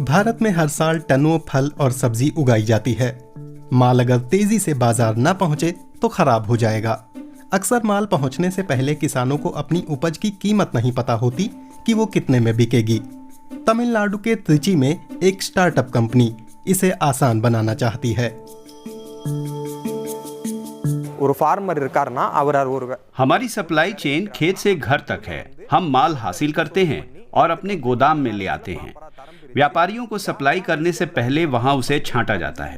भारत में हर साल टनों फल और सब्जी उगाई जाती है। माल अगर तेजी से बाजार न पहुंचे तो खराब हो जाएगा। अक्सर माल पहुंचने से पहले किसानों को अपनी उपज की कीमत नहीं पता होती कि वो कितने में बिकेगी। तमिलनाडु के त्रिची में एक स्टार्टअप कंपनी इसे आसान बनाना चाहती है। हमारी सप्लाई चेन खेत से घर तक है। हम माल हासिल करते हैं और अपने गोदाम में ले आते हैं। व्यापारियों को सप्लाई करने से पहले वहां उसे छांटा जाता है।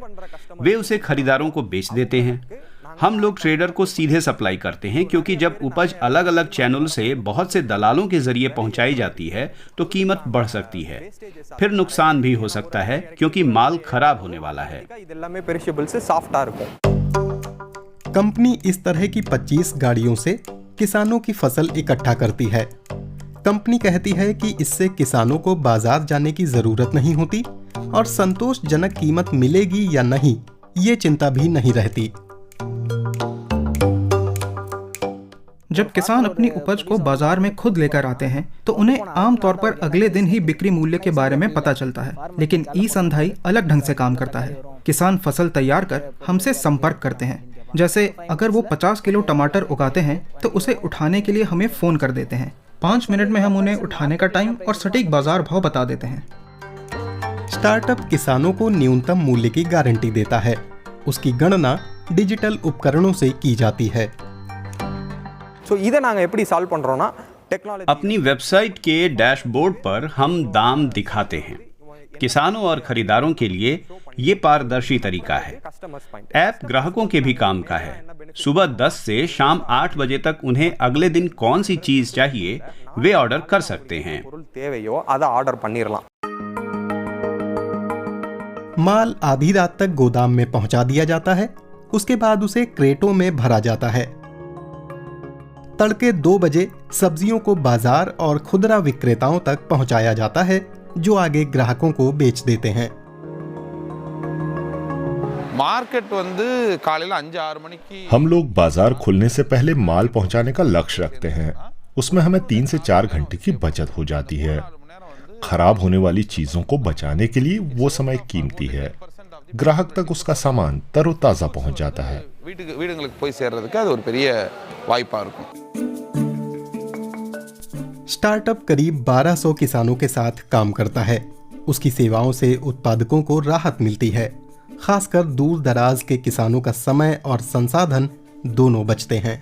वे उसे खरीदारों को बेच देते हैं। हम लोग ट्रेडर को सीधे सप्लाई करते हैं, क्योंकि जब उपज अलग अलग चैनल से बहुत से दलालों के जरिए पहुंचाई जाती है तो कीमत बढ़ सकती है। फिर नुकसान भी हो सकता है, क्योंकि माल खराब होने वाला है। कंपनी इस तरह की 25 गाड़ियों से किसानों की फसल इकट्ठा करती है। कंपनी कहती है कि इससे किसानों को बाजार जाने की जरूरत नहीं होती और संतोषजनक कीमत मिलेगी या नहीं, ये चिंता भी नहीं रहती। जब किसान अपनी उपज को बाजार में खुद लेकर आते हैं तो उन्हें आमतौर पर अगले दिन ही बिक्री मूल्य के बारे में पता चलता है, लेकिन ई संधाई अलग ढंग से काम करता है। किसान फसल तैयार कर हमसे संपर्क करते हैं। जैसे अगर वो 50 किलो टमाटर उगाते हैं तो उसे उठाने के लिए हमें फोन कर देते हैं। 5 मिनट में हम उन्हें उठाने का टाइम और सटीक बाजार भाव बता देते हैं। स्टार्टअप किसानों को न्यूनतम मूल्य की गारंटी देता है। उसकी गणना डिजिटल उपकरणों से की जाती है। अपनी वेबसाइट के डैशबोर्ड पर हम दाम दिखाते हैं। किसानों और खरीदारों के लिए ये पारदर्शी तरीका है। ऐप ग्राहकों के भी काम का है। सुबह 10 से शाम 8 बजे तक उन्हें अगले दिन कौन सी चीज चाहिए वे ऑर्डर कर सकते हैं। माल आधी रात तक गोदाम में पहुंचा दिया जाता है। उसके बाद उसे क्रेटों में भरा जाता है। तड़के 2 बजे सब्जियों को बाजार और खुदरा विक्रेताओं तक पहुंचाया जाता है, जो आगे ग्राहकों को बेच देते हैं। हम लोग बाजार खुलने से पहले माल पहुंचाने का लक्ष्य रखते हैं। उसमें हमें 3 से 4 घंटे की बचत हो जाती है। खराब होने वाली चीजों को बचाने के लिए वो समय कीमती है। ग्राहक तक उसका सामान तरोताजा पहुंच जाता है। स्टार्टअप करीब 1200 किसानों के साथ काम करता है। उसकी सेवाओं से उत्पादकों को राहत मिलती है। खासकर दूर दराज के किसानों का समय और संसाधन दोनों बचते हैं।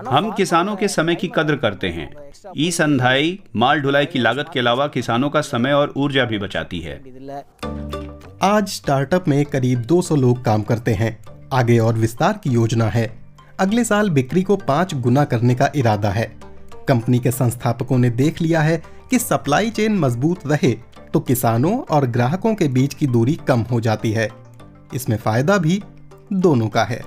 हम किसानों के समय की कद्र करते हैं। ई संधाई माल ढुलाई की लागत के अलावा किसानों का समय और ऊर्जा भी बचाती है। आज स्टार्टअप में करीब 200 लोग काम करते हैं। आगे और विस्तार की योजना है। अगले साल बिक्री को 5 गुना करने का इरादा है। कंपनी के संस्थापकों ने देख लिया है कि सप्लाई चेन मजबूत रहे तो किसानों और ग्राहकों के बीच की दूरी कम हो जाती है। इसमें फायदा भी दोनों का है।